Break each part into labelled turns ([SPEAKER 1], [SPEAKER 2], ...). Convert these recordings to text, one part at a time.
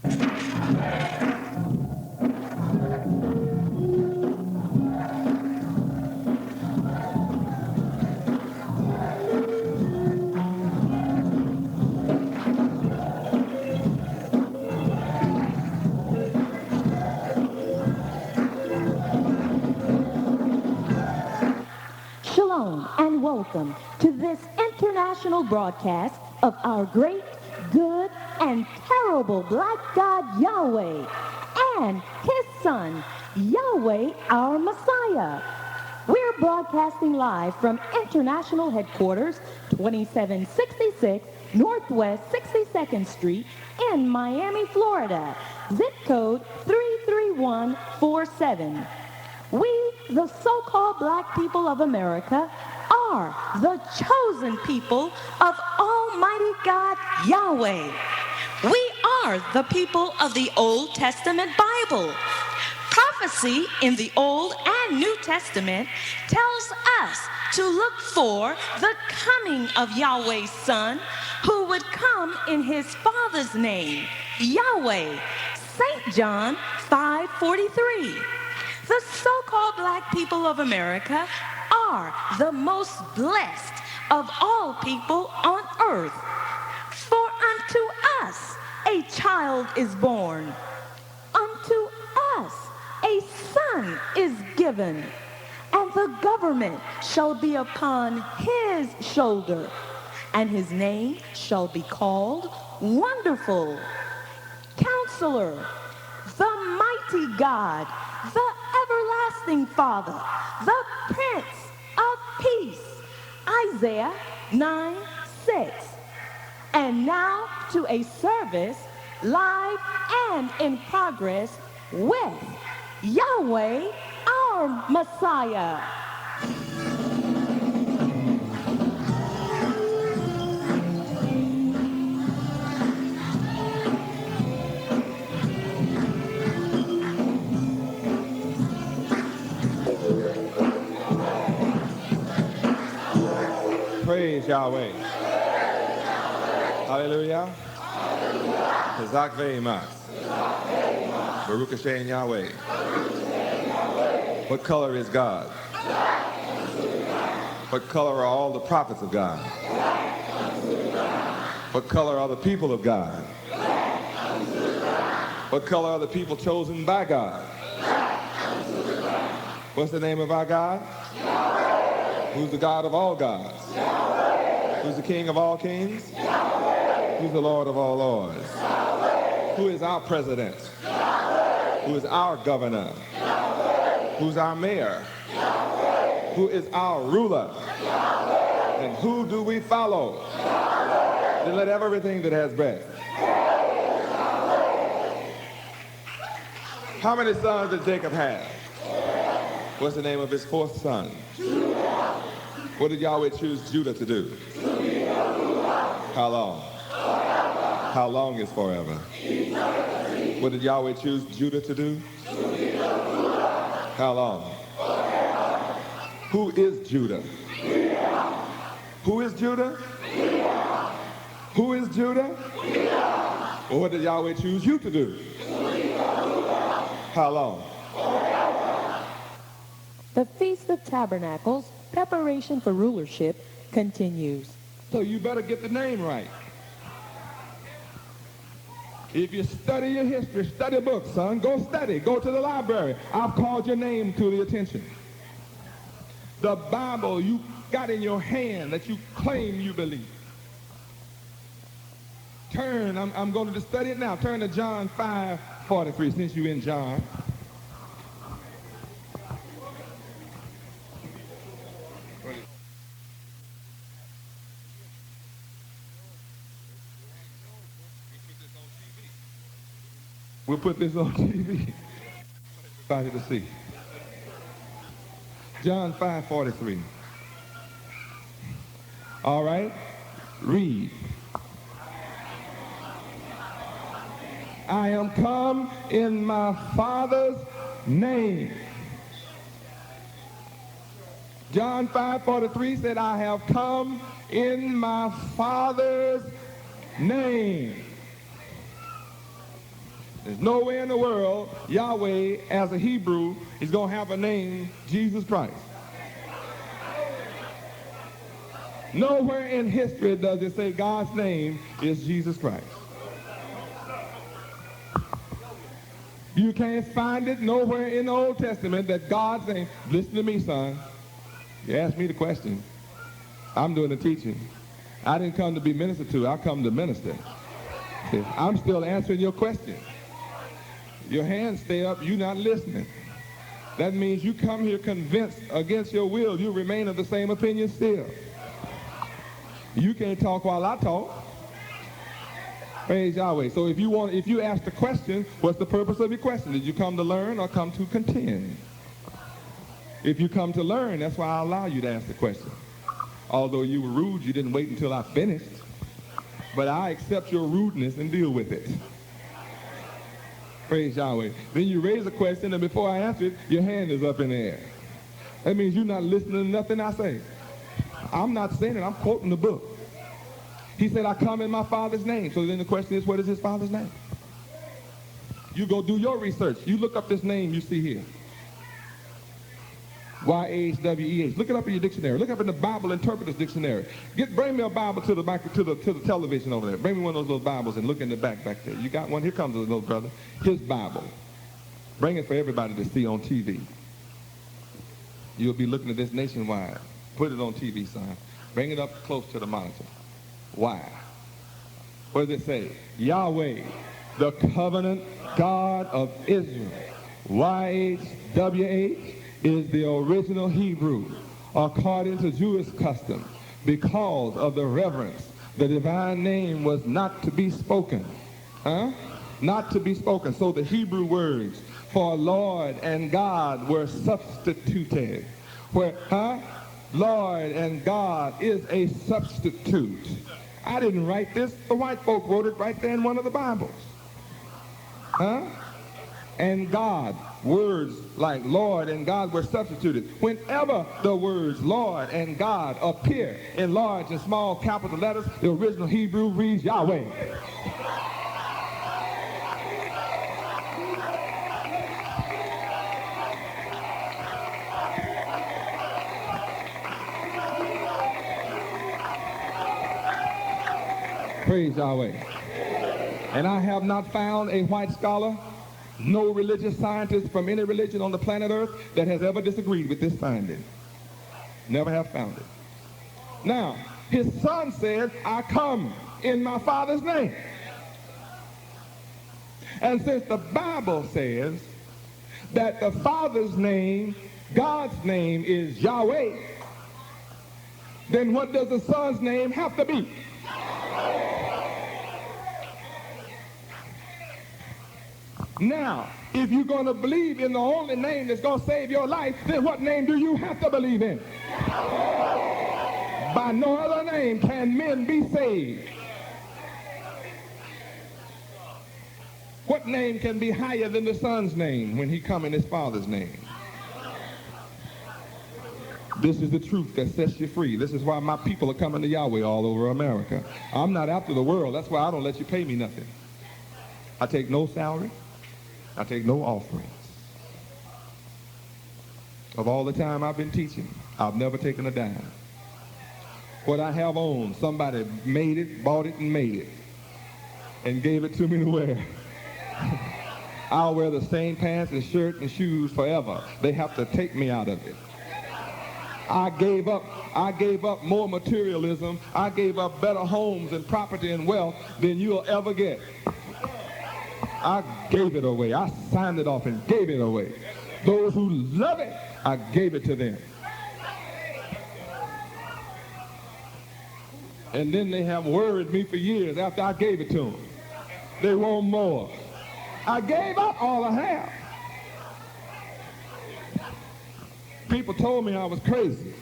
[SPEAKER 1] Shalom and welcome to this international broadcast of our great, good, and terrible black God Yahweh and his son, Yahweh our Messiah. We're broadcasting live from International Headquarters, 2766 Northwest 62nd Street in Miami, Florida, zip code 33147. We, the so-called black people of America, are the chosen people of Almighty God Yahweh. We are the people of the Old Testament Bible. Prophecy in the Old and New Testament tells us to look for the coming of Yahweh's Son, who would come in his Father's name, Yahweh. St. John 5:43. The so-called black people of America are the most blessed of all people on earth. For unto us a child is born. Unto us a son is given. And the government shall be upon his shoulder. And his name shall be called Wonderful, Counselor, the Mighty God, the Everlasting Father, the Prince of Peace. Isaiah 9:6. And now to a service live and in progress with Yahweh our Messiah.
[SPEAKER 2] Praise Yahweh. Hallelujah. Hazak ve'emas. Baruch Hashem Yahweh. What color is God? What color are all the prophets of God? What color are the people of God? What color are the people chosen by God? What's the name of our God? Who's the God of all gods? Who's the King of all kings? Who's the Lord of all lords? Who is our president? Who is our governor? Who's our mayor? Who is our ruler? And who do we follow? Then let everything that has breath. How many sons did Jacob have? What's the name of his fourth son? What did Yahweh choose Judah to do? How long? How long is forever? What did Yahweh choose Judah to do? How long? Who is Judah? Who is Judah? Who is Judah? Well, what did Yahweh choose you to do? How long?
[SPEAKER 1] The Feast of Tabernacles, preparation for rulership, continues.
[SPEAKER 2] So you better get the name right. If you study your history, study books, son. Go study. Go to the library. I've called your name to the attention. The Bible you got in your hand that you claim you believe. Turn, I'm going to study it now. Turn to John 5:43, since you're in John. We'll put this on TV. Everybody to see. John 5:43. All right, read. I am come in my Father's name. John 5:43 said, I have come in my Father's name. There's nowhere in the world Yahweh as a Hebrew is going to have a name Jesus Christ. Nowhere in history does it say God's name is Jesus Christ. You can't find it nowhere in the Old Testament that God's name. Listen to me, son. You asked me the question. I'm doing the teaching. I didn't come to be ministered to. I come to minister. See, I'm still answering your question. Your hands stay up. You're not listening. That means you come here convinced against your will. You remain of the same opinion still. You can't talk while I talk. Praise Yahweh. So if you ask the question, what's the purpose of your question? Did you come to learn or come to contend? If you come to learn, that's why I allow you to ask the question. Although you were rude, you didn't wait until I finished. But I accept your rudeness and deal with it. Praise Yahweh. Then you raise a question, and before I answer it, your hand is up in the air. That means you're not listening to nothing I say. I'm not saying it. I'm quoting the book. He said, I come in my Father's name. So then the question is, what is his Father's name? You go do your research. You look up this name you see here. Y-H-W-E-H. Look it up in your dictionary. Look up in the Bible Interpreter's Dictionary. Bring me a Bible to the television over there. Bring me one of those Bibles and look in the back there. You got one? Here comes the little brother. His Bible. Bring it for everybody to see on TV. You'll be looking at this nationwide. Put it on TV, son. Bring it up close to the monitor. Why? What does it say? Yahweh, the covenant God of Israel. Y-H-W-H is the original Hebrew according to Jewish custom. Because of the reverence, the divine name was not to be spoken. Not to be spoken. So the Hebrew words for Lord and God were substituted. Lord and God is a substitute. I didn't write this. The white folk wrote it right there in one of the Bibles. And God, words like Lord and God were substituted. Whenever the words Lord and God appear in large and small capital letters, the original Hebrew reads Yahweh. Praise Yahweh. And I have not found a white scholar, no religious scientist from any religion on the planet Earth that has ever disagreed with this finding. Never have found it. Now, his son said, I come in my Father's name. And since the Bible says that the Father's name, God's name, is Yahweh, then what does the Son's name have to be? Now, if you're going to believe in the only name that's going to save your life, then what name do you have to believe in? By no other name can men be saved. What name can be higher than the Son's name when he come in his Father's name? This is the truth that sets you free. This is why my people are coming to Yahweh all over America. I'm not after the world. That's why I don't let you pay me nothing. I take no salary. I take no offerings. Of all the time I've been teaching, I've never taken a dime. What I have owned, somebody made it, bought it, and made it, and gave it to me to wear. I'll wear the same pants and shirt and shoes forever. They have to take me out of it. I gave up more materialism. I gave up better homes and property and wealth than you'll ever get. I gave it away. I signed it off and gave it away. Those who love it, I gave it to them. And then they have worried me for years after I gave it to them. They want more. I gave up all I have. People told me I was crazy.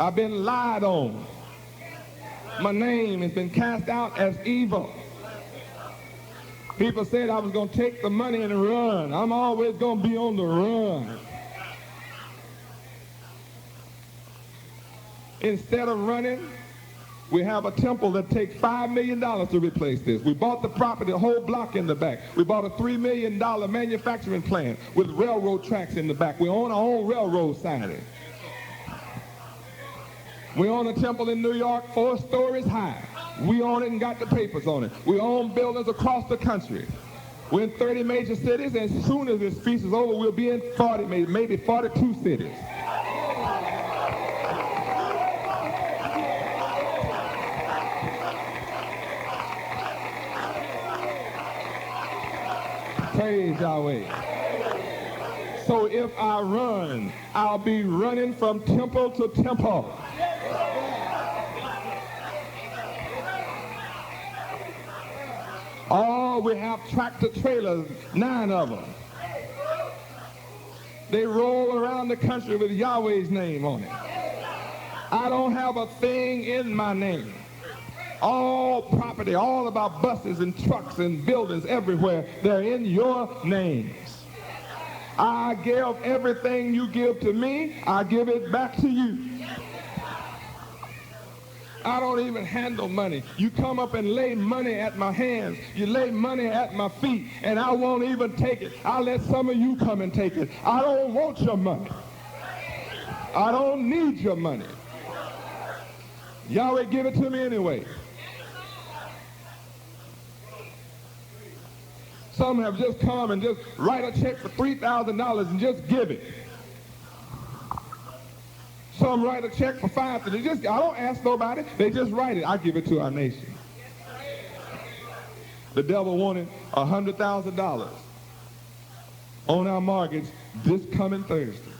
[SPEAKER 2] I've been lied on. My name has been cast out as evil. People said I was going to take the money and run. I'm always going to be on the run. Instead of running, We have a temple that takes $5 million to replace this. We bought the property, a whole block in the back. We bought a $3 million manufacturing plant with railroad tracks in the back. We own our own railroad siding. We own a temple in New York 4 stories high. We own it and got the papers on it. We own buildings across the country. We're in 30 major cities, and as soon as this feast is over, we'll be in 40, maybe 42 cities. Praise Yahweh. So if I run, I'll be running from temple to temple. Oh, we have tractor trailers, 9 of them. They roll around the country with Yahweh's name on it. I don't have a thing in my name. All property, all of our buses and trucks and buildings everywhere, they're in your names. I give everything you give to me, I give it back to you. I don't even handle money. You come up and lay money at my hands. You lay money at my feet, and I won't even take it. I'll let some of you come and take it. I don't want your money. I don't need your money. Yahweh, give it to me anyway. Some have just come and just write a check for $3,000 and just give it. Some write a check for $5,000. I don't ask nobody. They just write it. I give it to our nation. The devil wanted $100,000 on our mortgage this coming Thursday.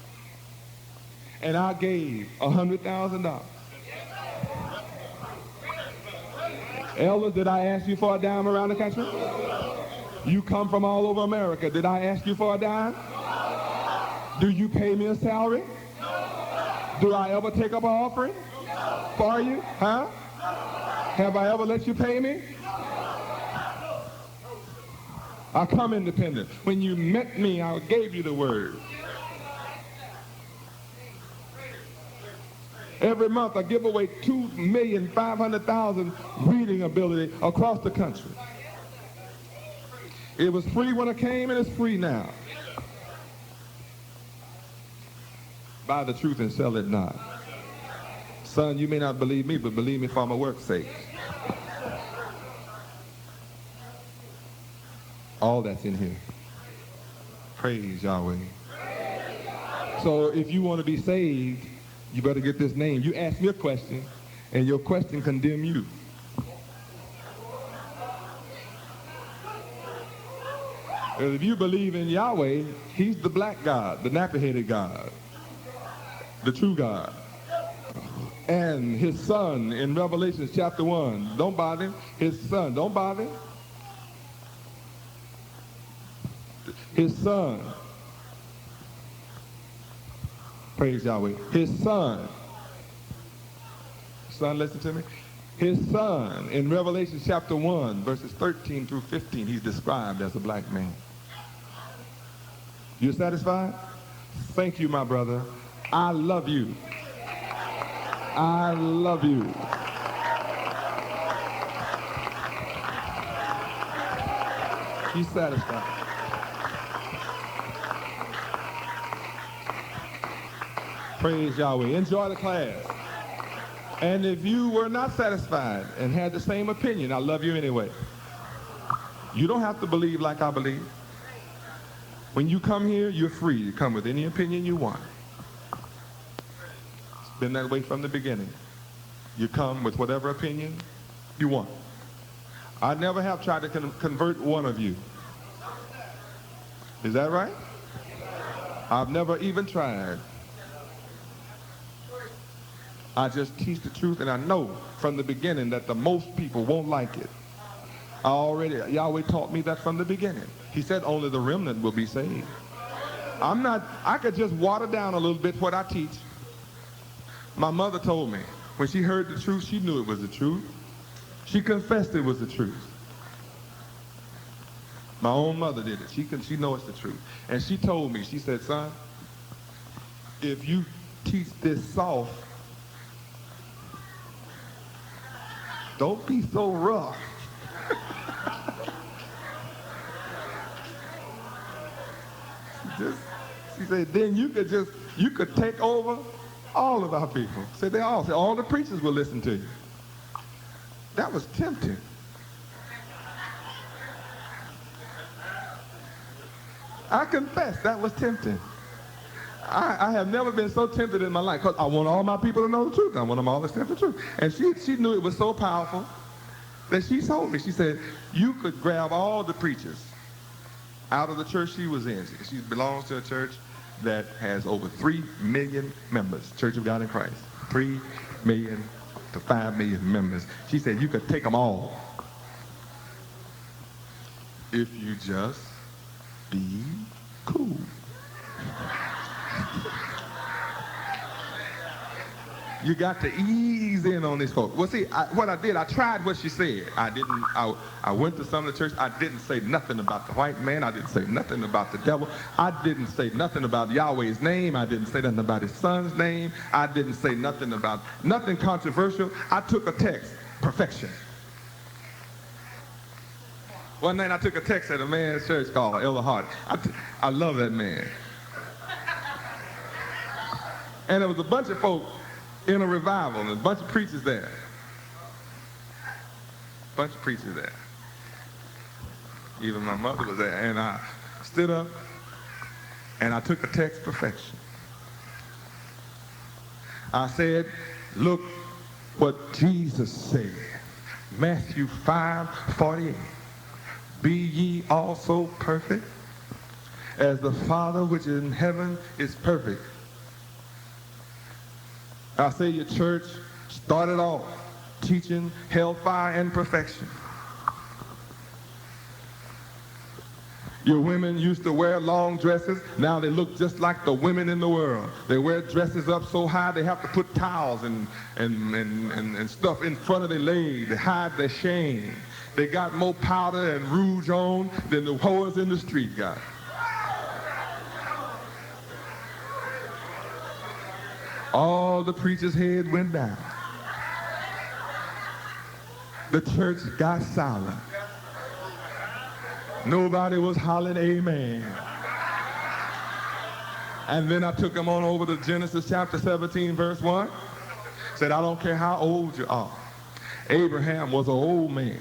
[SPEAKER 2] And I gave $100,000. Elders, did I ask you for a dime around the country? You come from all over America. Did I ask you for a dime? Do you pay me a salary? Do I ever take up an offering for you? Huh? Have I ever let you pay me? I come independent. When you met me, I gave you the word. Every month I give away 2,500,000 reading ability across the country. It was free when I came, and it's free now. Buy the truth and sell it not. Son, you may not believe me, but believe me for my work's sake. All that's in here. Praise Yahweh. So if you want to be saved, you better get this name. You ask me a question, and your question condemn you. Because if you believe in Yahweh, he's the black God, the nappy-headed God, the true God. And his son in Revelation chapter 1, don't bother him. His son, don't bother him. His son, praise Yahweh, his son, listen to me. His son in Revelation chapter 1, verses 13 through 15, he's described as a black man. You satisfied? Thank you, my brother. I love you. I love you. He's satisfied. Praise Yahweh. Enjoy the class. And if you were not satisfied and had the same opinion, I love you anyway. You don't have to believe like I believe. When you come here, you're free to come with any opinion you want. It's been that way from the beginning. You come with whatever opinion you want. I never have tried to convert one of you. Is that right? I've never even tried. I just teach the truth, and I know from the beginning that the most people won't like it. Yahweh taught me that from the beginning. He said only the remnant will be saved. I could just water down a little bit what I teach. My mother told me, when she heard the truth, she knew it was the truth. She confessed it was the truth. My own mother did it. She knows it's the truth. And she told me, she said, son, if you teach this soft, Don't be so rough. She said, then you could take over all of our people. Said they all said all the preachers will listen to you. That was tempting. I confess that was tempting. I have never been so tempted in my life because I want all my people to know the truth. I want them all to accept the truth. And she knew it was so powerful that she told me, she said, you could grab all the preachers out of the church she was in. She belongs to a church that has over 3 million members, Church of God in Christ. 3 million to 5 million members. She said you could take them all if you just be cool. You got to ease in on these folks. Well, see, what I did, I tried what she said. I went to some of the church. I didn't say nothing about the white man. I didn't say nothing about the devil. I didn't say nothing about Yahweh's name. I didn't say nothing about his son's name. I didn't say nothing controversial. I took a text, perfection. One night I took a text at a man's church called Elder Hart. I love that man. And there was a bunch of folk in a revival, and a bunch of preachers there. Even my mother was there. And I stood up, and I took a text, perfection. I said, look what Jesus said. Matthew 5:48. Be ye also perfect, as the Father which is in heaven is perfect. I say your church started off teaching hellfire and perfection. Your women used to wear long dresses. Now they look just like the women in the world. They wear dresses up so high they have to put towels and stuff in front of their legs to hide their shame. They got more powder and rouge on than the whores in the street got. All the preachers' head went down. The church got silent. Nobody was hollering amen. And then I took them on over to Genesis chapter 17, verse 1. Said, I don't care how old you are. Abraham was an old man.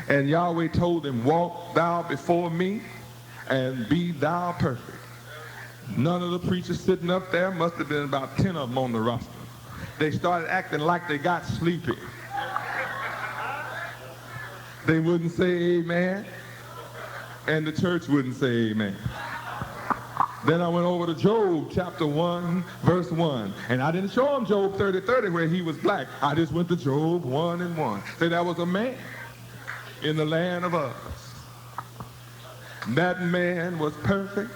[SPEAKER 2] And Yahweh told him, walk thou before me and be thou perfect. None of the preachers sitting up there, must have been about 10 of them on the roster. They started acting like they got sleepy. They wouldn't say amen, and the church wouldn't say amen. Then I went over to Job chapter 1, verse 1. And I didn't show him Job 30:30 where he was black. I just went to Job 1:1. Say that was a man in the land of Uz. That man was perfect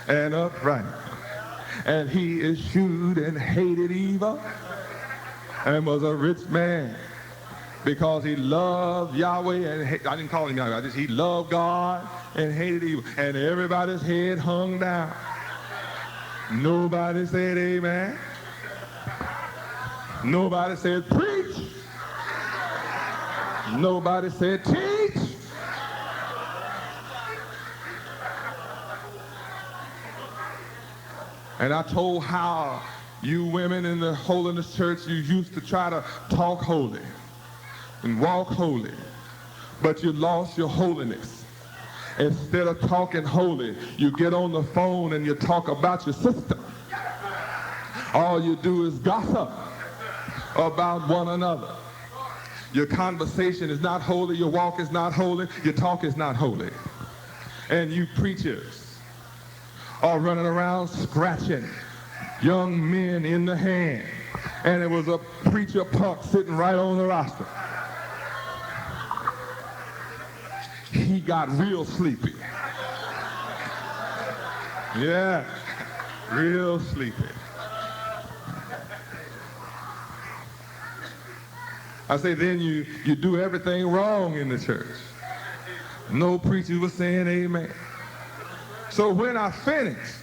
[SPEAKER 2] and upright, and he eschewed and hated evil, and was a rich man because he loved Yahweh and I didn't call him Yahweh, he loved God and hated evil, and everybody's head hung down. Nobody said amen. Nobody said preach. Nobody said teach. And I told how you women in the holiness church, you used to try to talk holy and walk holy, but you lost your holiness. Instead of talking holy, you get on the phone and you talk about your sister. All you do is gossip about one another. Your conversation is not holy, your walk is not holy, your talk is not holy. And you preachers are running around scratching young men in the hand. And it was a preacher punk sitting right on the roster. He got real sleepy. Yeah, real sleepy. I say then you do everything wrong in the church. No preacher was saying amen. So when I finished,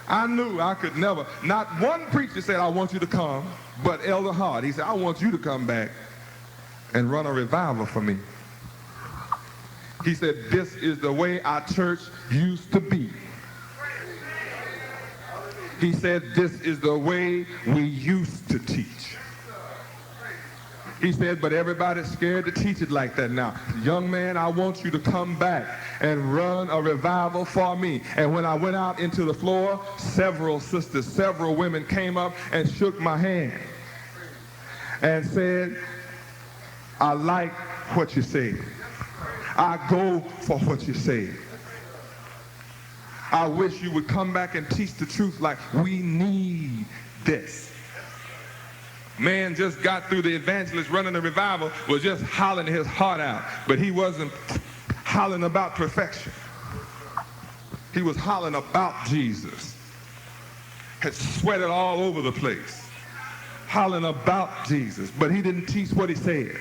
[SPEAKER 2] I knew I could never, not one preacher said, I want you to come, but Elder Hart, he said, I want you to come back and run a revival for me. He said, this is the way our church used to be. He said, this is the way we used to teach. He said, but everybody's scared to teach it like that now. Young man, I want you to come back and run a revival for me. And when I went out into the floor, several sisters, several women came up and shook my hand and said, I like what you said. I go for what you said. I wish you would come back and teach the truth, like we need this. Man just got through, the evangelist running the revival was just hollering his heart out, but he wasn't hollering about perfection. He was hollering about Jesus. Had sweated all over the place, hollering about Jesus, but he didn't teach what he said,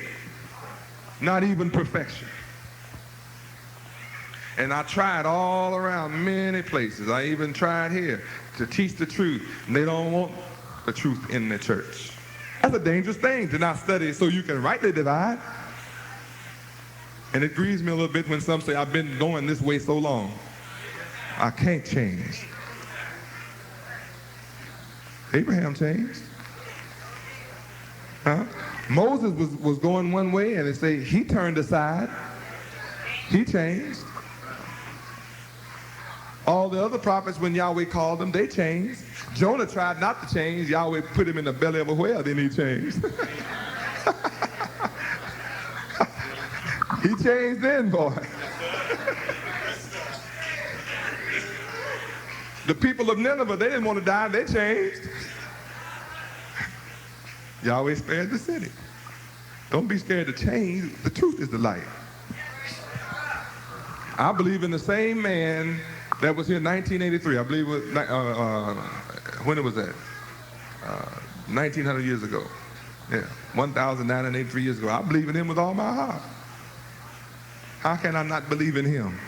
[SPEAKER 2] not even perfection. And I tried all around many places. I even tried here to teach the truth. And they don't want the truth in the church. That's a dangerous thing, to not study so you can rightly divide. And it grieves me a little bit when some say, I've been going this way so long, I can't change. Abraham changed. Huh? Moses was going one way, and they say he turned aside. He changed. All the other prophets, when Yahweh called them, they changed. Jonah tried not to change. Yahweh put him in the belly of a whale, then he changed. He changed then, boy. The people of Nineveh, they didn't want to die, they changed. Yahweh spared the city. Don't be scared to change. The truth is the light. I believe in the same man that was here in 1983. I believe it was, when was that? 1900 years ago. Yeah, 1,983 years ago. I believe in him with all my heart. How can I not believe in him?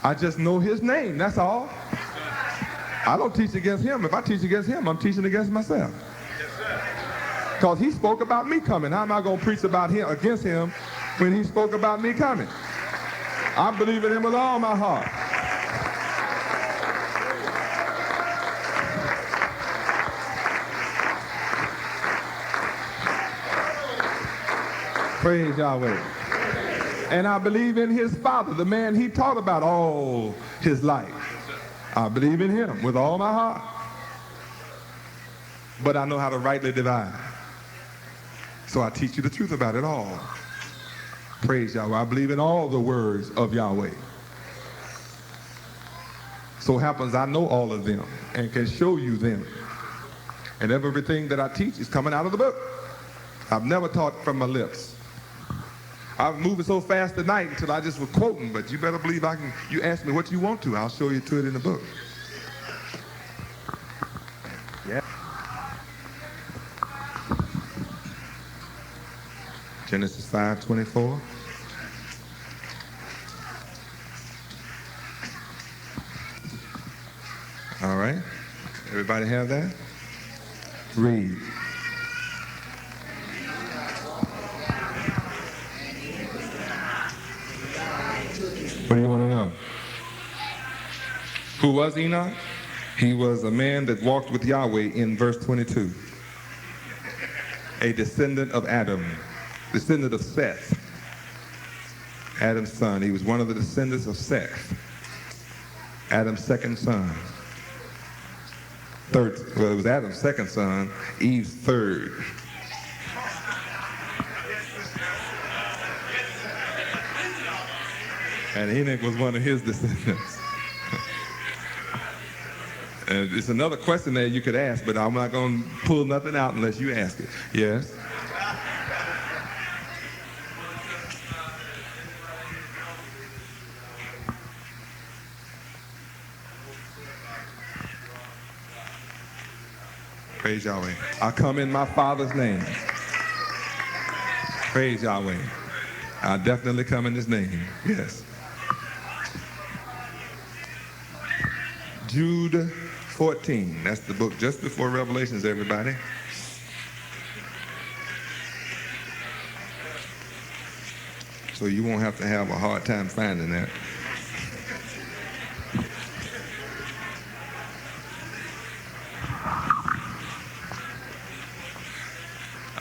[SPEAKER 2] I just know his name, that's all. I don't teach against him. If I teach against him, I'm teaching against myself. Because he spoke about me coming. How am I going to preach about him, against him, when he spoke about me coming? I believe in him with all my heart. Praise Yahweh. And I believe in his father, the man he taught about all his life. I believe in him with all my heart. But I know how to rightly divide. So I teach you the truth about it all. Praise Yahweh. I believe in all the words of Yahweh. So happens I know all of them and can show you them. And everything that I teach is coming out of the book. I've never taught from my lips. I'm moving so fast tonight until I just was quoting, but you better believe I can. You ask me what you want to, I'll show you to it in the book. Yeah. Genesis 5:24. All right. Everybody have that? Read. What do you want to know? Who was Enoch? He was a man that walked with Yahweh in verse 22. A descendant of Adam, descendant of Seth, Adam's son. He was one of the descendants of Seth, Adam's second son. Third, well, it was Adam's second son, Eve's third. And Enoch was one of his descendants. And it's another question that you could ask, but I'm not going to pull nothing out unless you ask it. Yes? Praise Yahweh. I come in my Father's name. Praise Yahweh. I definitely come in his name. Yes. Jude 14. That's the book just before Revelations, everybody. so you won't have to have a hard time finding that.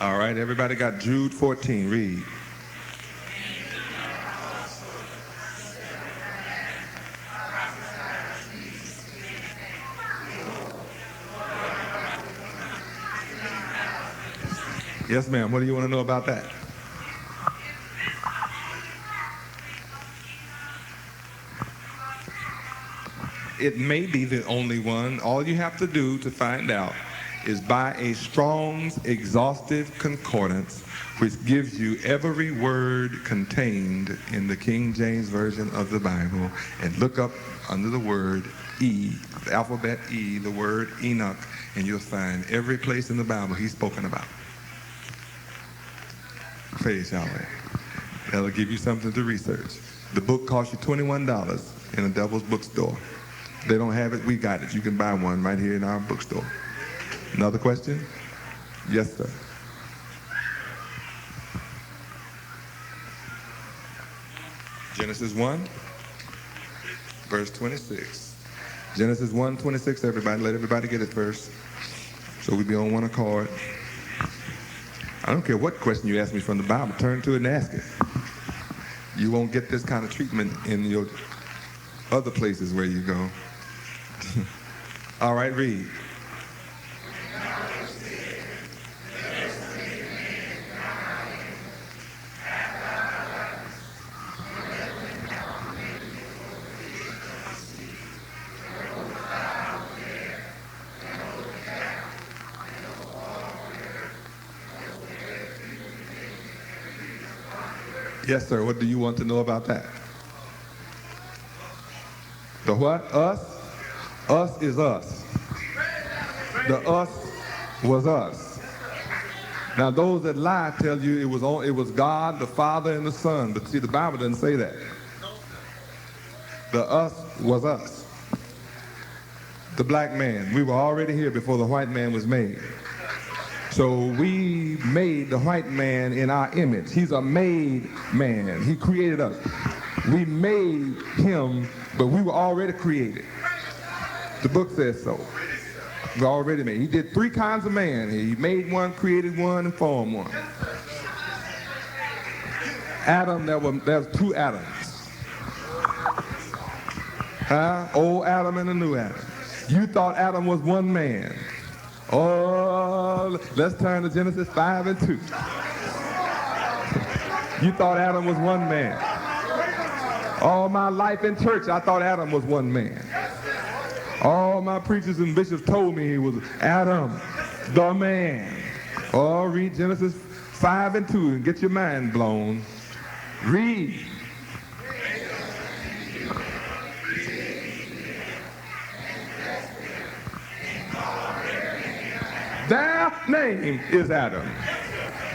[SPEAKER 2] All right, everybody got Jude 14. Read. Yes, ma'am. What do you want to know about that? It may be the only one. All you have to do to find out is buy a Strong's exhaustive concordance, which gives you every word contained in the King James Version of the Bible, and look up under the word E, the alphabet E, the word Enoch, and you'll find every place in the Bible he's spoken about. Praise Yahweh. That'll give you something to research. The book costs you $21 in a Devil's bookstore. If they don't have it, we got it. You can buy one right here in our bookstore. Another question? Yes, sir. Genesis 1, verse 26. Genesis 1:26, everybody. Let everybody get it first, so we be on one accord. I don't care what question you ask me from the Bible. Turn to it and ask it. You won't get this kind of treatment in your other places where you go. All right, read. Yes, sir. What do you want to know about that? The what? Us? Us is us. The us was us. Now, those that lie tell you it was God, the Father, and the Son. But see, the Bible doesn't say that. The us was us. The black man. We were already here before the white man was made. So we made the white man in our image. He's a made man. He created us. We made him, but we were already created. The book says so. We're already made. He did three kinds of man. He made one, created one, and formed one. Adam, there's two Adams. Huh? Old Adam and a new Adam. You thought Adam was one man. Oh, let's turn to Genesis 5 and 2. You thought Adam was one man. All my life in church, I thought Adam was one man. All my preachers and bishops told me he was Adam, the man. Oh, read Genesis 5 and 2 and get your mind blown. Read. Their name is Adam.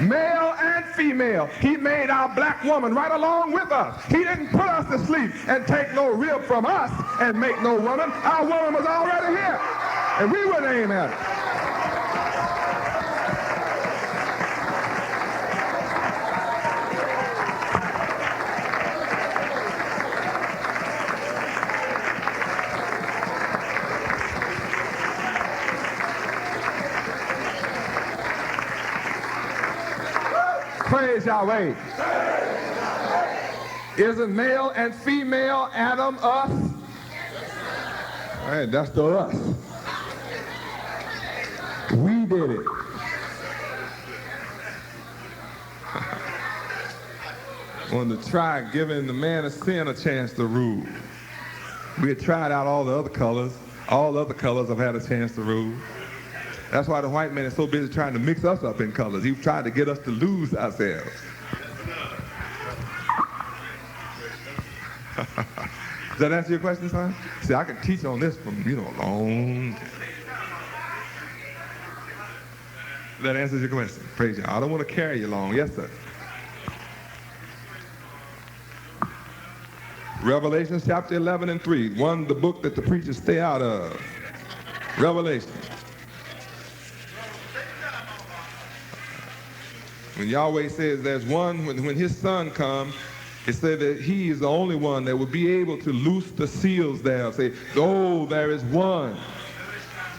[SPEAKER 2] Male and female. He made our black woman right along with us. He didn't put us to sleep and take no rib from us and make no woman. Our woman was already here. And we were named Adam. Praise Yahweh. Isn't male and female Adam us? All right, that's the us. We did it. Wanted to try giving the man of sin a chance to rule. We had tried out all the other colors. All the other colors have had a chance to rule. That's why the white man is so busy trying to mix us up in colors. He tried to get us to lose ourselves. Does that answer your question, son? See, I can teach on this from, a long time. That answers your question. Praise you. I don't want to carry you long. Yes, sir. Revelation chapter 11 and 3. The book that the preachers stay out of. Revelation. When Yahweh says there's one, when his son comes, It said that he is the only one that will be able to loose the seals there. Say, oh, there is one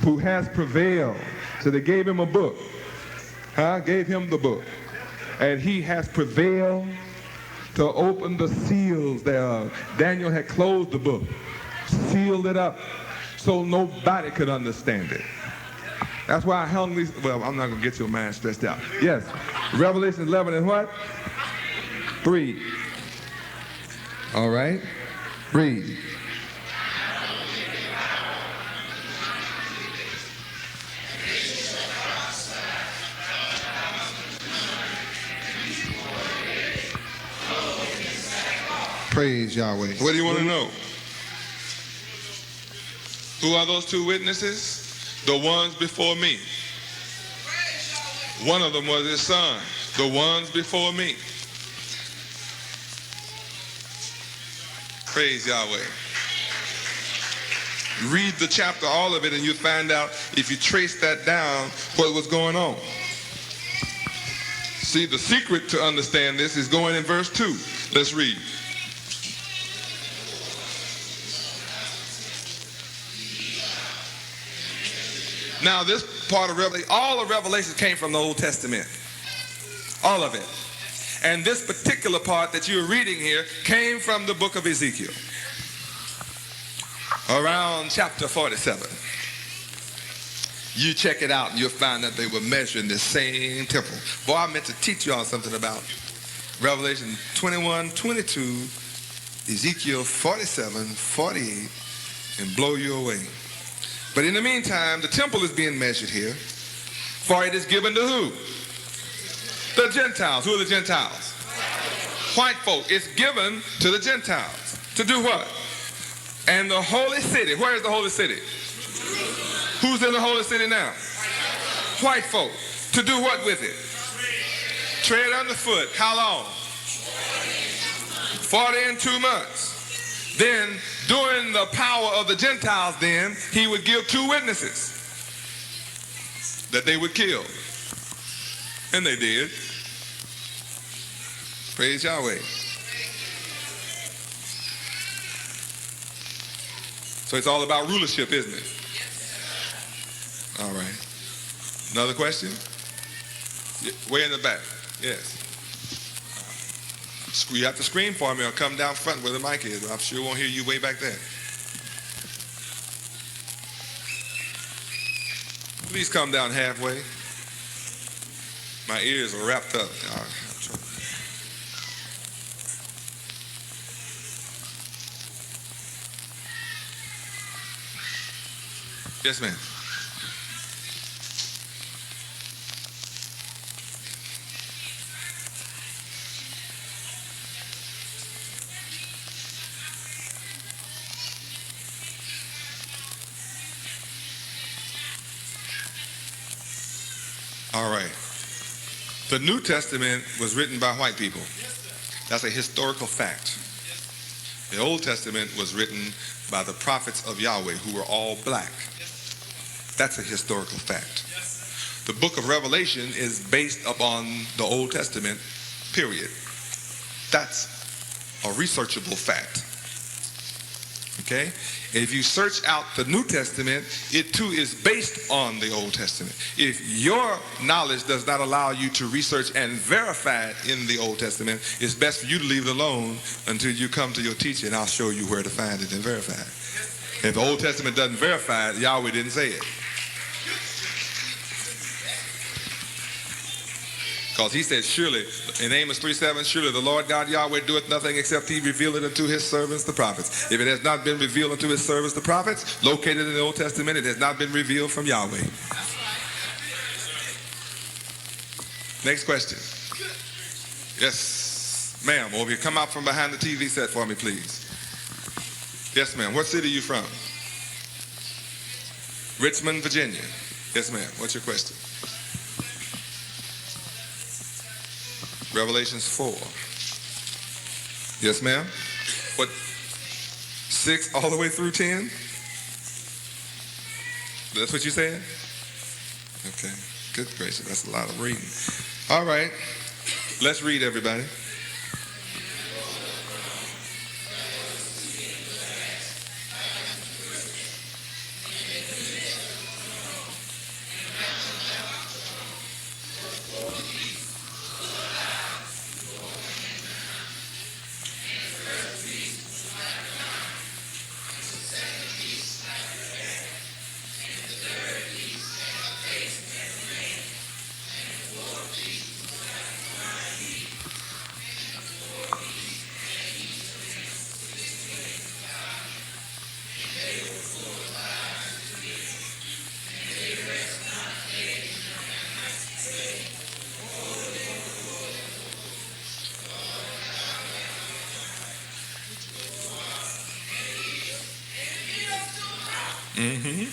[SPEAKER 2] who has prevailed. So they gave him a book. Gave him the book. And he has prevailed to open the seals thereof. Daniel had closed the book, sealed it up, so nobody could understand it. That's why I hung these. Well, I'm not going to get your mind stressed out. Yes. Revelation 11 and what? 3. All right. Read.
[SPEAKER 3] Praise Yahweh.
[SPEAKER 2] What do you want to know? Who are those two witnesses? The ones before me. One of them was his son. The ones before me. Praise Yahweh. Read the chapter, all of it, and you'll find out, if you trace that down, what was going on. See, the secret to understand this is going in verse 2. Let's read. Now, this part of Revelation, all of Revelation came from the Old Testament. All of it. And this particular part that you're reading here came from the book of Ezekiel. Around chapter 47. You check it out and you'll find that they were measuring the same temple. Boy, I meant to teach you all something about Revelation 21, 22, Ezekiel 47, 48, and blow you away. But in the meantime, the temple is being measured here, for it is given to who? The Gentiles. Who are the Gentiles? White folk. It's given to the Gentiles. To do what? And the holy city. Where is the holy city? Who's in the holy city now? White folk. To do what with it? Tread underfoot. How long? 40 and 2 months. Then, during the power of the Gentiles, then, he would give 2 witnesses that they would kill. And they did. Praise Yahweh. So it's all about rulership, isn't it? All right. Another question? Way in the back. Yes. You have to scream for me or come down front where the mic is. I'm sure won't hear you way back there. Please come down halfway. My ears are wrapped up. Yes, ma'am. All right. The New Testament was written by white people. That's a historical fact. The Old Testament was written by the prophets of Yahweh, who were all black. That's a historical fact. The book of Revelation is based upon the Old Testament, period. That's a researchable fact. Okay? If you search out the New Testament, it too is based on the Old Testament. If your knowledge does not allow you to research and verify it in the Old Testament, it's best for you to leave it alone until you come to your teacher and I'll show you where to find it and verify it. If the Old Testament doesn't verify it, Yahweh didn't say it. Because he said, surely, in Amos 3:7, surely the Lord God Yahweh doeth nothing except he reveal it unto his servants, the prophets. If it has not been revealed unto his servants, the prophets, located in the Old Testament, it has not been revealed from Yahweh. Next question. Yes, ma'am. Or if you come out from behind the TV set for me, please. Yes, ma'am. What city are you from? Richmond, Virginia. Yes, ma'am. What's your question? Revelations 4. Yes, ma'am? What? 6 all the way through 10? That's what you said? Okay. Good gracious. That's a lot of reading. All right. Let's read, everybody. Mm-hmm.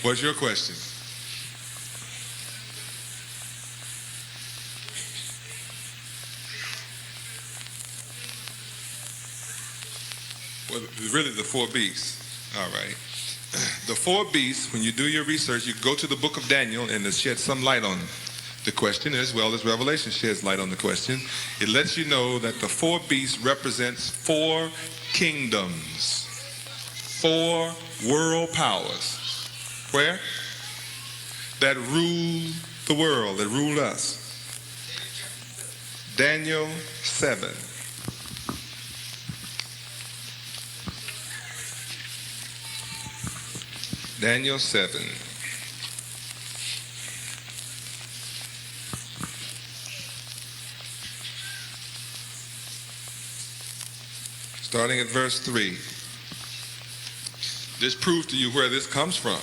[SPEAKER 2] What's your question? Well, really the four beasts. All right. The four beasts, when you do your research, you go to the book of Daniel and it sheds some light on the question, as well as Revelation sheds light on the question. It lets you know that the four beasts represents four kingdoms, four world powers. Where? That rule the world, that rule us. Daniel 7. Daniel 7. Starting at verse 3. This proves to you where this comes from.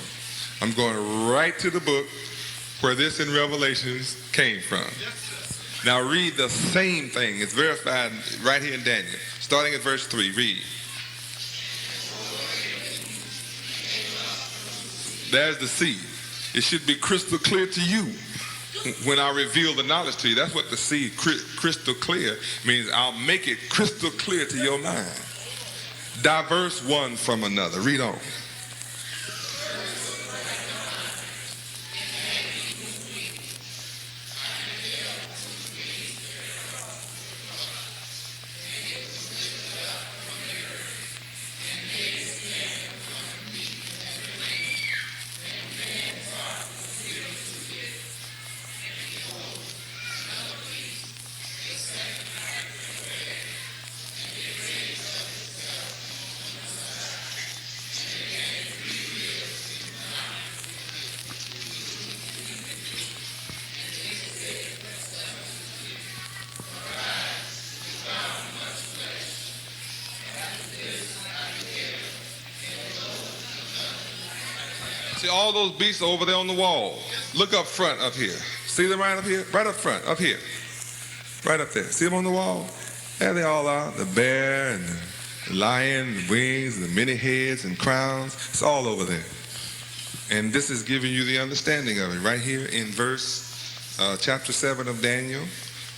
[SPEAKER 2] I'm going right to the book where this in Revelations came from. Now read the same thing. It's verified right here in Daniel. Starting at verse 3. Read. There's the seed. It should be crystal clear to you when I reveal the knowledge to you. That's what the seed, crystal clear, means. I'll make it crystal clear to your mind. Diverse one from another. Read on. See all those beasts over there on the wall. Look up front up here. See them right up here? Right up front, up here. Right up there. See them on the wall? There they all are. The bear and the lion, the wings, the many heads and crowns. It's all over there. And this is giving you the understanding of it right here in verse chapter 7 of Daniel.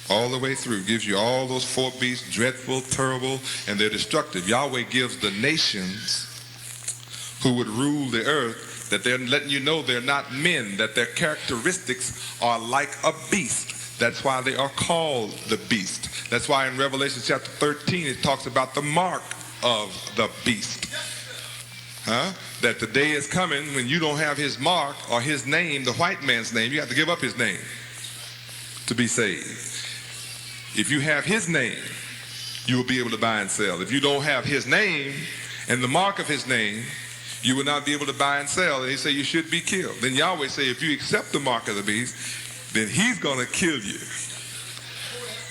[SPEAKER 2] All the way through. Gives you all those four beasts, dreadful, terrible, and they're destructive. Yahweh gives the nations who would rule the earth that they're letting you know they're not men, that their characteristics are like a beast. That's why they are called the beast. That's why in Revelation chapter 13 it talks about the mark of the beast. That the day is coming when you don't have his mark or his name, the white man's name. You have to give up his name to be saved. If you have his name, you will be able to buy and sell. If you don't have his name and the mark of his name, you will not be able to buy and sell. And he say you should be killed. Then Yahweh say if you accept the mark of the beast, then he's going to kill you.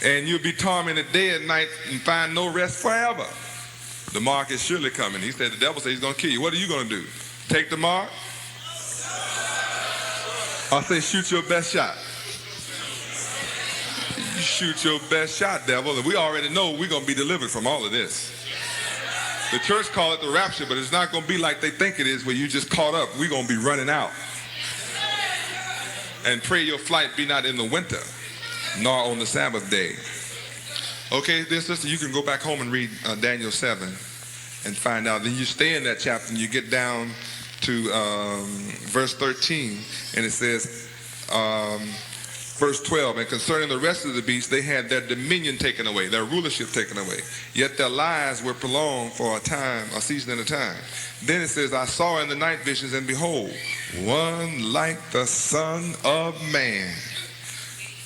[SPEAKER 2] And you'll be tormented day and night and find no rest forever. The mark is surely coming. He said, the devil said he's going to kill you. What are you going to do? Take the mark? Or say shoot your best shot? You shoot your best shot, devil. And we already know we're going to be delivered from all of this. The church call it the rapture, but it's not going to be like they think it is where you just caught up. We're going to be running out. And pray your flight be not in the winter, nor on the Sabbath day. Okay, dear sister, you can go back home and read Daniel 7 and find out. Then you stay in that chapter and you get down to verse 13, and it says, verse 12, and concerning the rest of the beasts, they had their dominion taken away, their rulership taken away. Yet their lives were prolonged for a time, a season at a time. Then it says, I saw in the night visions, and behold, one like the Son of Man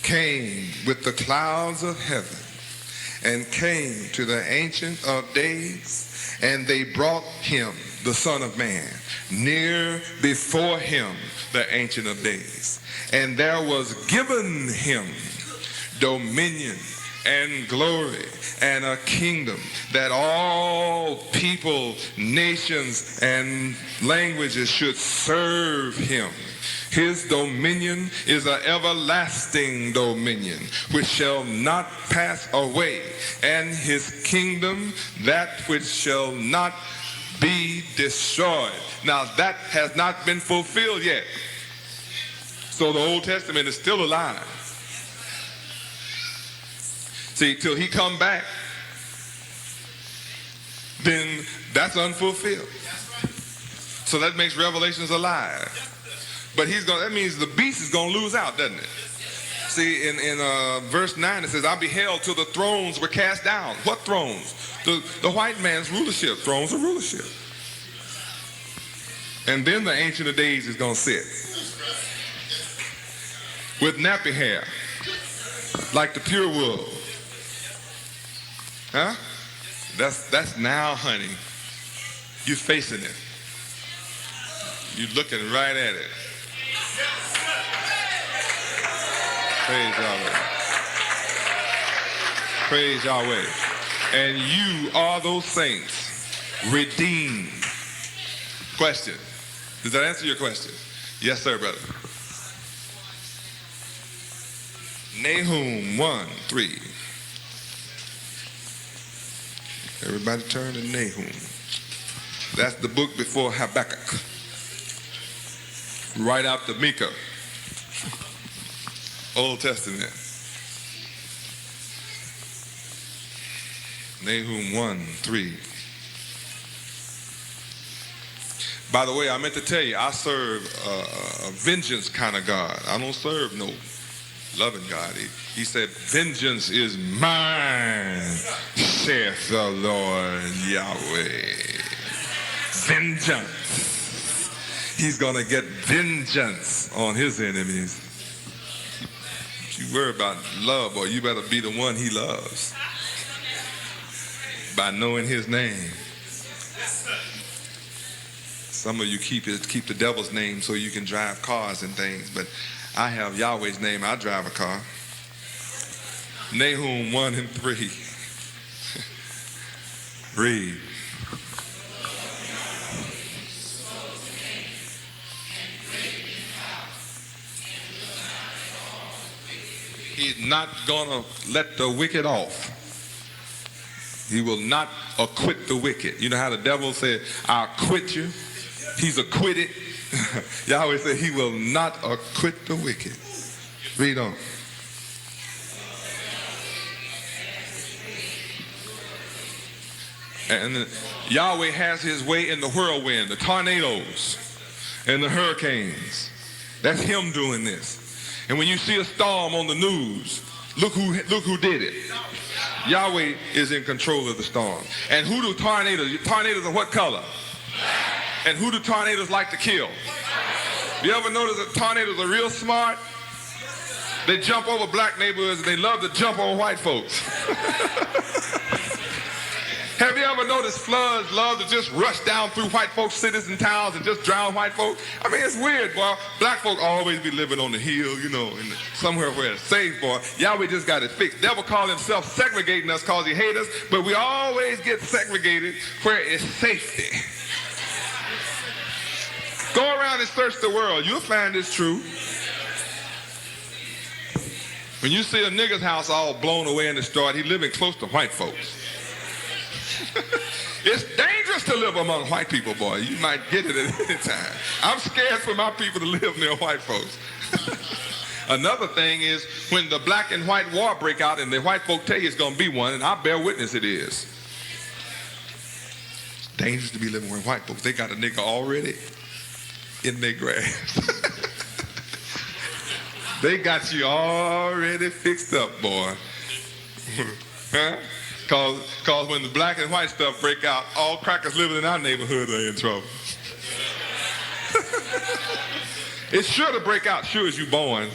[SPEAKER 2] came with the clouds of heaven, and came to the Ancient of Days, and they brought him the Son of Man, near before him the Ancient of Days. And there was given him dominion and glory and a kingdom, that all people, nations, and languages should serve him. His dominion is an everlasting dominion which shall not pass away, and his kingdom that which shall not be destroyed. Now that has not been fulfilled yet. So the Old Testament is still alive. See, till he come back, then that's unfulfilled. So that makes Revelations alive. But that means the beast is going to lose out, doesn't it? See, in verse 9 it says, I beheld till the thrones were cast down. What thrones? The white man's rulership, thrones of rulership. And then the Ancient of Days is going to sit with nappy hair, like the pure wool. Huh? That's now, honey. You're facing it. You're looking right at it. Praise Yahweh. Praise Yahweh. And you are those saints, redeemed. Question. Does that answer your question? Yes, sir, brother. Nahum 1:3. Everybody turn to Nahum. That's the book before Habakkuk. Right after Micah. Old Testament. Nahum 1:3. By the way, I meant to tell you, I serve a vengeance kind of God. I don't serve no loving God. He said, vengeance is mine, saith the Lord Yahweh. Vengeance. He's going to get vengeance on his enemies. If you worry about love, boy, you better be the one he loves by knowing his name. Some of you keep the devil's name so you can drive cars and things, but I have Yahweh's name. I drive a car. Nahum 1:3. Read. He's not gonna let the wicked off. He will not acquit the wicked. You know how the devil said, I'll acquit you? He's acquitted. Yahweh said he will not acquit the wicked. Read on. And Yahweh has his way in the whirlwind, the tornadoes, and the hurricanes. That's him doing this. And when you see a storm on the news, look who did it. Yahweh is in control of the storm. And who do tornadoes? Tornadoes are what color? And who do tornadoes like to kill? You ever notice that tornadoes are real smart? They jump over black neighborhoods and they love to jump on white folks. Have you ever noticed floods love to just rush down through white folks' cities and towns and just drown white folks? I mean, it's weird, boy. Black folk always be living on the hill, you know, somewhere where it's safe, boy. Yahweh just got it fixed. Devil call himself segregating us because he hates us, but we always get segregated where it's safety. Go around and search the world. You'll find this true. When you see a nigger's house all blown away and destroyed, he's living close to white folks. It's dangerous to live among white people, boy. You might get it at any time. I'm scared for my people to live near white folks. Another thing is when the black and white war break out and the white folk tell you it's going to be one, and I bear witness it is. It's dangerous to be living with white folks. They got a nigger already in their grass. They got you already fixed up, boy. Huh? Cause when the black and white stuff break out, all crackers living in our neighborhood are in trouble. It's sure to break out, sure as you born.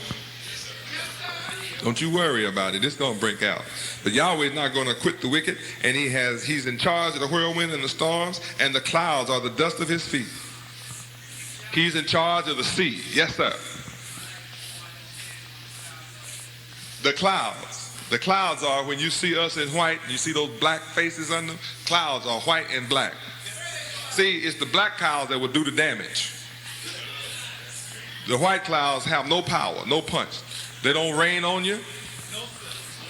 [SPEAKER 2] Don't you worry about it. It's going to break out. But Yahweh is not going to quit the wicked, and he's in charge of the whirlwind and the storms, and the clouds are the dust of his feet. He's in charge of the sea. Yes, sir. The clouds. The clouds are, when you see us in white, you see those black faces under them, clouds are white and black. See, it's the black clouds that will do the damage. The white clouds have no power, no punch. They don't rain on you.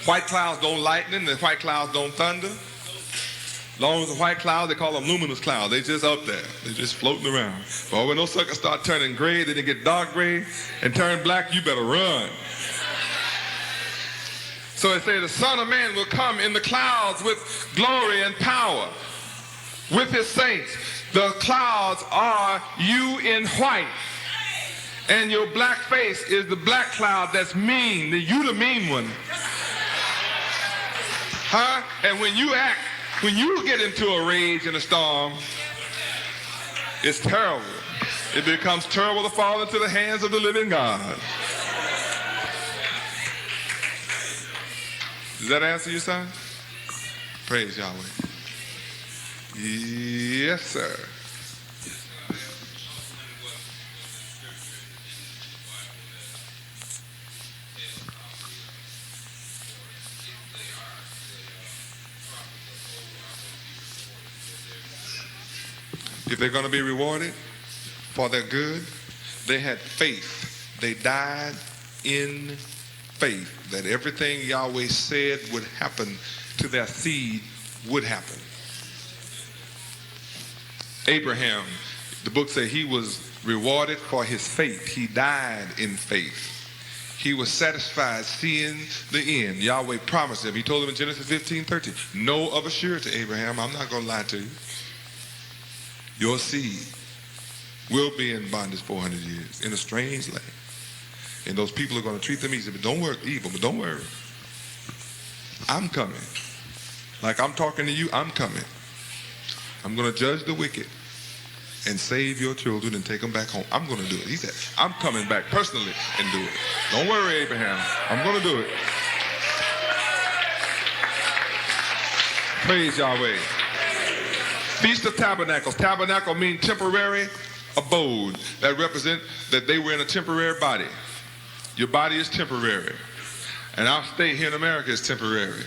[SPEAKER 2] White clouds don't lighten, the white clouds don't thunder. As long as the white clouds, they call them luminous clouds. They just up there. They're just floating around. But when those suckers start turning gray, then they get dark gray and turn black, you better run. So it says the Son of Man will come in the clouds with glory and power with his saints. The clouds are you in white. And your black face is the black cloud that's mean. You the mean one. Huh? And when you get into a rage and a storm, it's terrible. It becomes terrible to fall into the hands of the living God. Does that answer you, son? Praise Yahweh. Yes, sir. If they're going to be rewarded for their good, they had faith. They died in faith that everything Yahweh said would happen to their seed would happen. Abraham, the book says he was rewarded for his faith. He died in faith. He was satisfied seeing the end. Yahweh promised him. He told him in Genesis 15:13, know of a surety, Abraham, I'm not going to lie to you. Your seed will be in bondage 400 years in a strange land. And those people are going to treat them easy. But don't worry, evil, but don't worry. I'm coming. Like I'm talking to you, I'm coming. I'm going to judge the wicked and save your children and take them back home. I'm going to do it. He said, I'm coming back personally and do it. Don't worry, Abraham. I'm going to do it. Praise Yahweh. Feast of Tabernacles. Tabernacle means temporary abode. That represents that they were in a temporary body. Your body is temporary. And our stay here in America is temporary.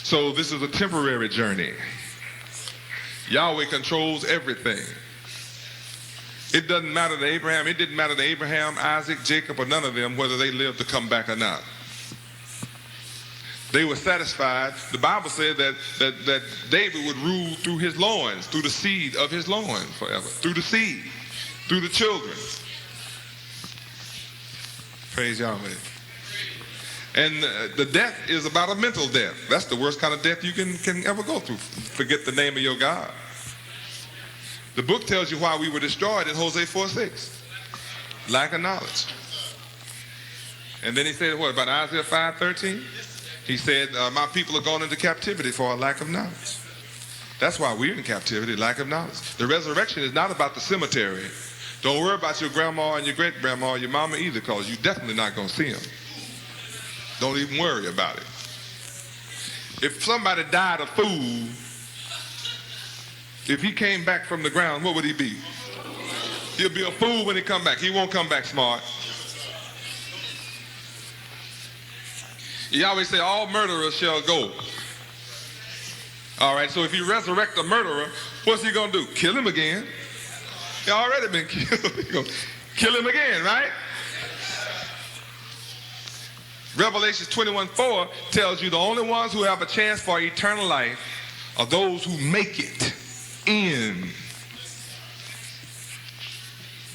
[SPEAKER 2] So this is a temporary journey. Yahweh controls everything. It doesn't matter to Abraham. It didn't matter to Abraham, Isaac, Jacob, or none of them whether they lived to come back or not. They were satisfied. The Bible said that David would rule through his loins, through the seed of his loins forever, through the seed, through the children. Praise Yahweh. And the death is about a mental death. That's the worst kind of death you can ever go through. Forget the name of your God. The book tells you why we were destroyed in Hosea 4:6. Lack of knowledge. And then he said, what, about Isaiah 5:13? He said, my people are gone into captivity for a lack of knowledge. That's why we're in captivity, lack of knowledge. The resurrection is not about the cemetery. Don't worry about your grandma and your great-grandma or your mama either, because you're definitely not going to see them. Don't even worry about it. If somebody died a fool, if he came back from the ground, what would he be? He'll be a fool when he come back. He won't come back smart. Yahweh said, all murderers shall go. All right, so if you resurrect a murderer, what's he going to do? Kill him again. He already been killed. He's going to kill him again, right? Revelation 21:4 tells you the only ones who have a chance for eternal life are those who make it in.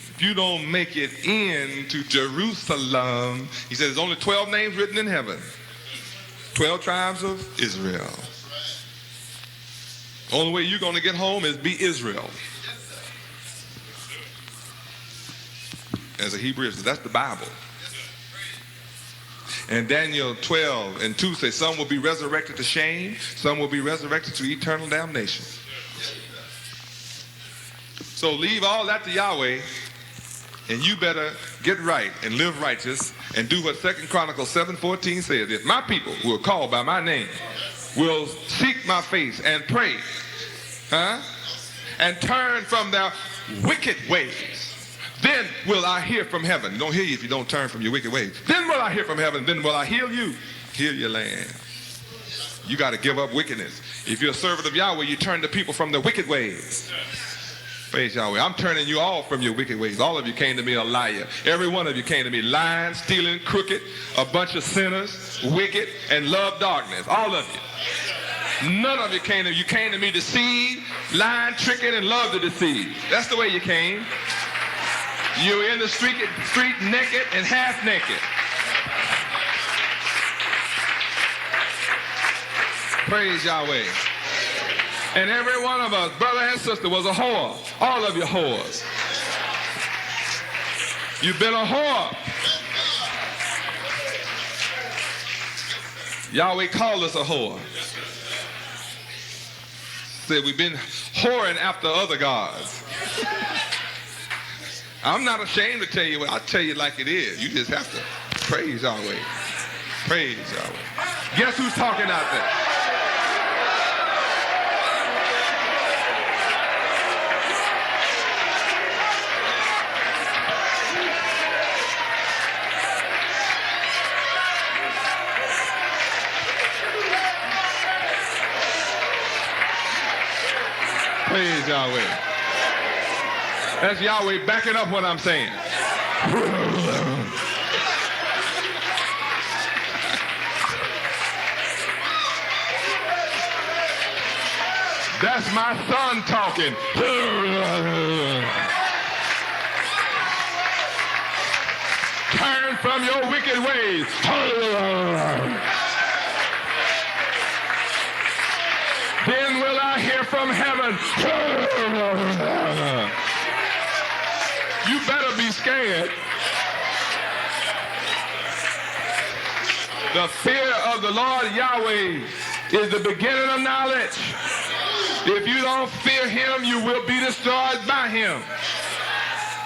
[SPEAKER 2] If you don't make it in to Jerusalem, he says there's only 12 names written in heaven. 12 tribes of Israel. The only way you're going to get home is be Israel. As a Hebrew, that's the Bible. And Daniel 12:2 says some will be resurrected to shame, some will be resurrected to eternal damnation. So leave all that to Yahweh, and you better get right and live righteous and do what 2 Chronicles 7:14 says. If my people who are called by my name will seek my face and pray, and turn from their wicked ways, then will I hear from heaven. Don't hear you if you don't turn from your wicked ways. Then will I hear from heaven. Then will I heal you, heal your land. You got to give up wickedness. If you're a servant of Yahweh, you turn the people from their wicked ways. Praise Yahweh. I'm turning you all from your wicked ways. All of you came to me a liar. Every one of you came to me lying, stealing, crooked, a bunch of sinners, wicked, and love darkness. All of you. None of you came to me. You came to me deceived, lying, tricking, and love to deceive. That's the way you came. You were in the street naked and half naked. Praise Yahweh. And every one of us, brother and sister, was a whore. All of you whores. You've been a whore. Yahweh called us a whore. Said we've been whoring after other gods. I'm not ashamed to tell you what, I'll tell you like it is. You just have to praise Yahweh. Praise Yahweh. Guess who's talking out there? Praise Yahweh. That's Yahweh backing up what I'm saying. That's my son talking. Turn from your wicked ways. Then will I hear from heaven. You better be scared. The fear of the Lord Yahweh is the beginning of knowledge. If you don't fear him, you will be destroyed by him.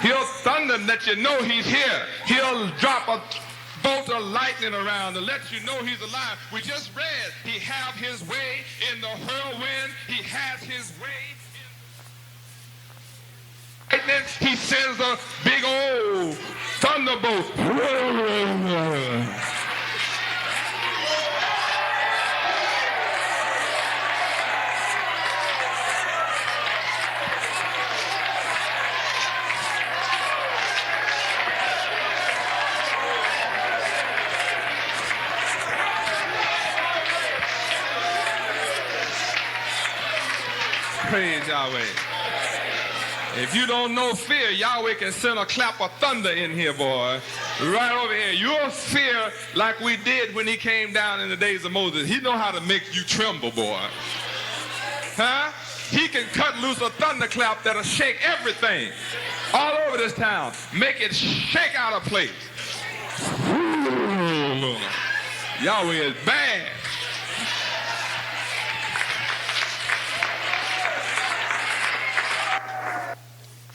[SPEAKER 2] He'll thunder and let you know he's here. He'll drop a bolt of lightning around to let you know he's alive. We just read, he have his way in the whirlwind. He has his way in lightning. He sends a big old thunderbolt. Praise Yahweh. If you don't know fear, Yahweh can send a clap of thunder in here, boy. Right over here. You'll fear like we did when he came down in the days of Moses. He know how to make you tremble, boy. Huh? He can cut loose a thunderclap that'll shake everything all over this town. Make it shake out of place. Yahweh is bad.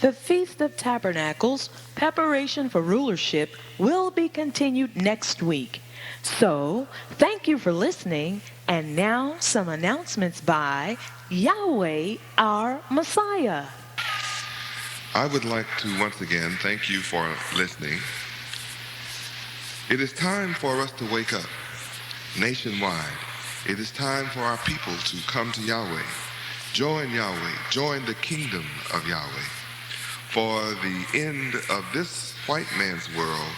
[SPEAKER 1] The Feast of Tabernacles, preparation for rulership, will be continued next week. So, thank you for listening, and now some announcements by Yahweh, our Messiah.
[SPEAKER 3] I would like to once again thank you for listening. It is time for us to wake up nationwide. It is time for our people to come to Yahweh. Join Yahweh. Join the kingdom of Yahweh. For the end of this white man's world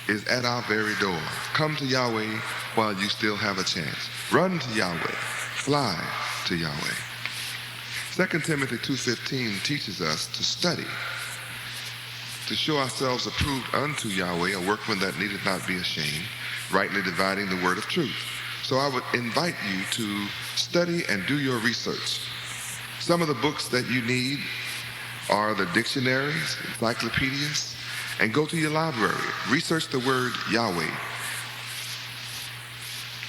[SPEAKER 3] is at our very door. Come to Yahweh while you still have a chance. Run to Yahweh. Fly to Yahweh. 2 Timothy 2:15 teaches us to study, to show ourselves approved unto Yahweh, a workman that needeth not be ashamed, rightly dividing the word of truth. So I would invite you to study and do your research. Some of the books that you need are the dictionaries, encyclopedias, and go to your library. Research the word Yahweh.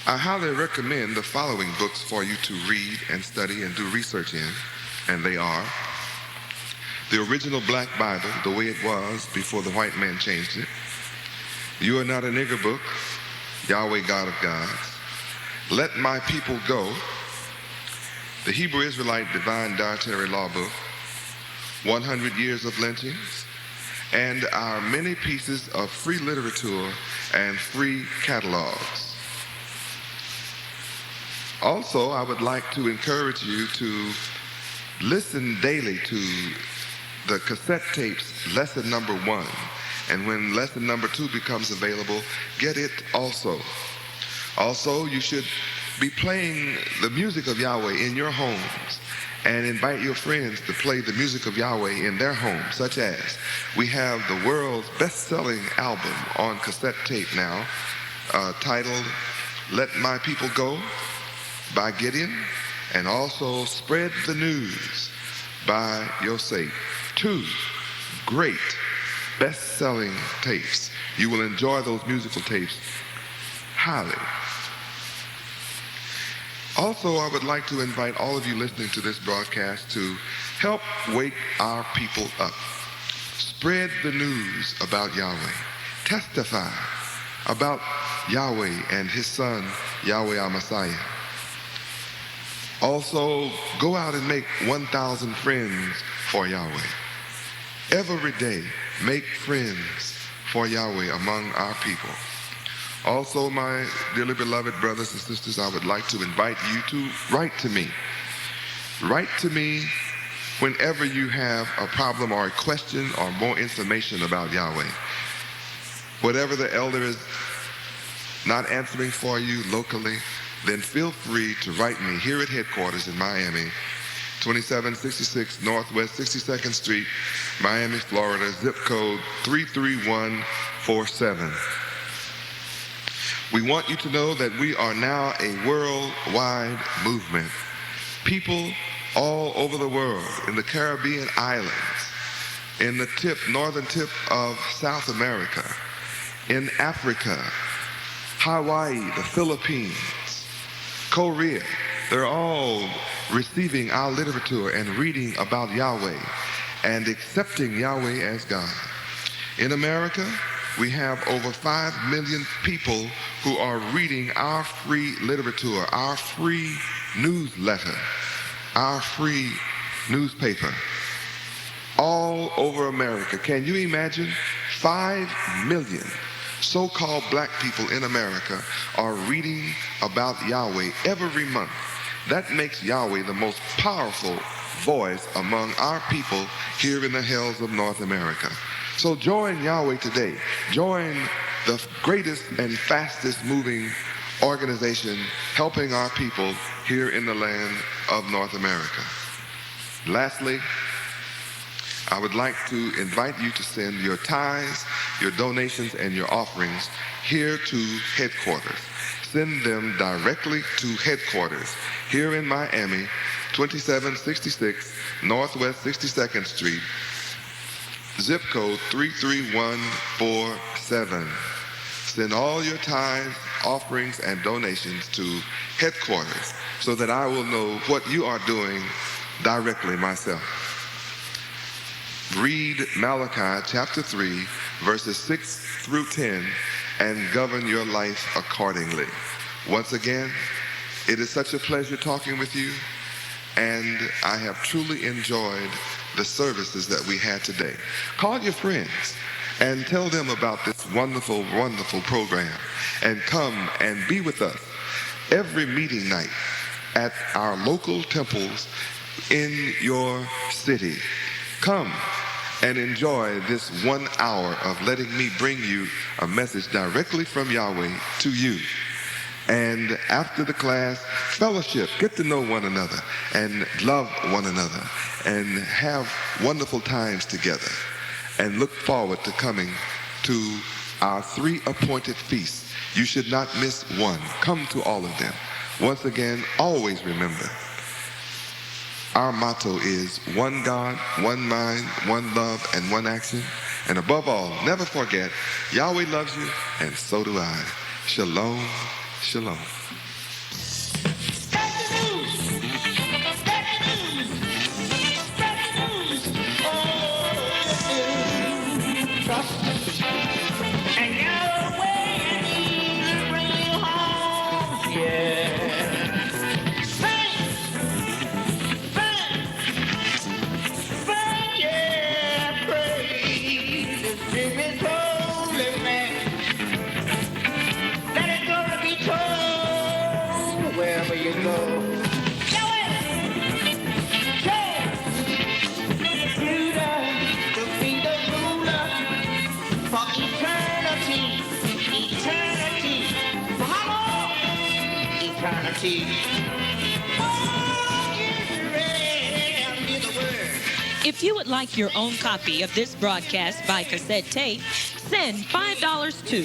[SPEAKER 3] I highly recommend the following books for you to read and study and do research in, and they are the original black Bible, the way it was before the white man changed it. You are not a nigger book, Yahweh God of gods. Let my people go, the Hebrew Israelite Divine Dietary Law Book, 100 Years of Lynchings, and our many pieces of free literature and free catalogs. Also, I would like to encourage you to listen daily to the cassette tapes, lesson number 1. And when lesson number 2 becomes available, get it also. Also, you should be playing the music of Yahweh in your homes and invite your friends to play the music of Yahweh in their homes, such as we have the world's best-selling album on cassette tape now, titled Let My People Go by Gideon, and also Spread the News by Yosef. 2 great best-selling tapes. You will enjoy those musical tapes highly. Also, I would like to invite all of you listening to this broadcast to help wake our people up. Spread the news about Yahweh. Testify about Yahweh and his son, Yahweh our Messiah. Also, go out and make 1,000 friends for Yahweh. Every day, make friends for Yahweh among our people. Also, my dearly beloved brothers and sisters, I would like to invite you to write to me. Write to me whenever you have a problem or a question or more information about Yahweh. Whatever the elder is not answering for you locally, then feel free to write me here at headquarters in Miami, 2766 Northwest 62nd Street, Miami, Florida, zip code 33147. We want you to know that we are now a worldwide movement. People all over the world, in the Caribbean islands, in the northern tip of South America, in Africa, Hawaii, the Philippines, Korea, they're all receiving our literature and reading about Yahweh and accepting Yahweh as God. In America, we have over 5 million people who are reading our free literature, our free newsletter, our free newspaper, all over America. Can you imagine? 5 million so-called black people in America are reading about Yahweh every month. That makes Yahweh the most powerful voice among our people here in the hills of North America. So join Yahweh today. Join the greatest and fastest moving organization helping our people here in the land of North America. Lastly, I would like to invite you to send your tithes, your donations, and your offerings here to headquarters. Send them directly to headquarters here in Miami, 2766 Northwest 62nd Street, zip code 33147. Send all your tithes, offerings, and donations to headquarters so that I will know what you are doing directly myself. Read Malachi chapter 3, verses 6 through 10, and govern your life accordingly. Once again, it is such a pleasure talking with you, and I have truly enjoyed the services that we had today. Call your friends and tell them about this wonderful, wonderful program, and come and be with us every meeting night at our local temples in your city. Come and enjoy this 1 hour of letting me bring you a message directly from Yahweh to you. And after the class, fellowship, get to know one another and love one another and have wonderful times together, and look forward to coming to our 3 appointed feasts. You should not miss one. Come to all of them. Once again, always remember, our motto is one God, one mind, one love, and one action. And above all, never forget, Yahweh loves you, and so do I. Shalom, shalom.
[SPEAKER 4] Spread the news. Spread the news. Spread the news. Oh. guarantee.
[SPEAKER 5] If you would like your own copy of this broadcast by cassette tape, send $5 to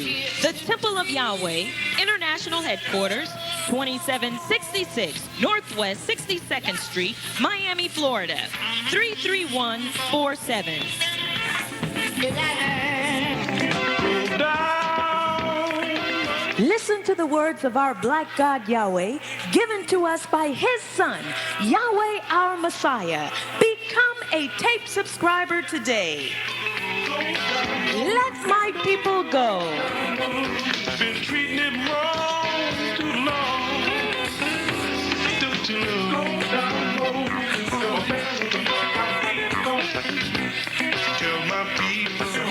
[SPEAKER 5] the Temple of Yahweh, International Headquarters, 2766 Northwest 62nd Street, Miami, Florida, 33147.
[SPEAKER 1] Listen to the words of our black God Yahweh, given to us by his son, Yahweh our Messiah. Become a tape subscriber today. Let my people go.
[SPEAKER 6] Been treating it wrong too long. Too long. Tell my people.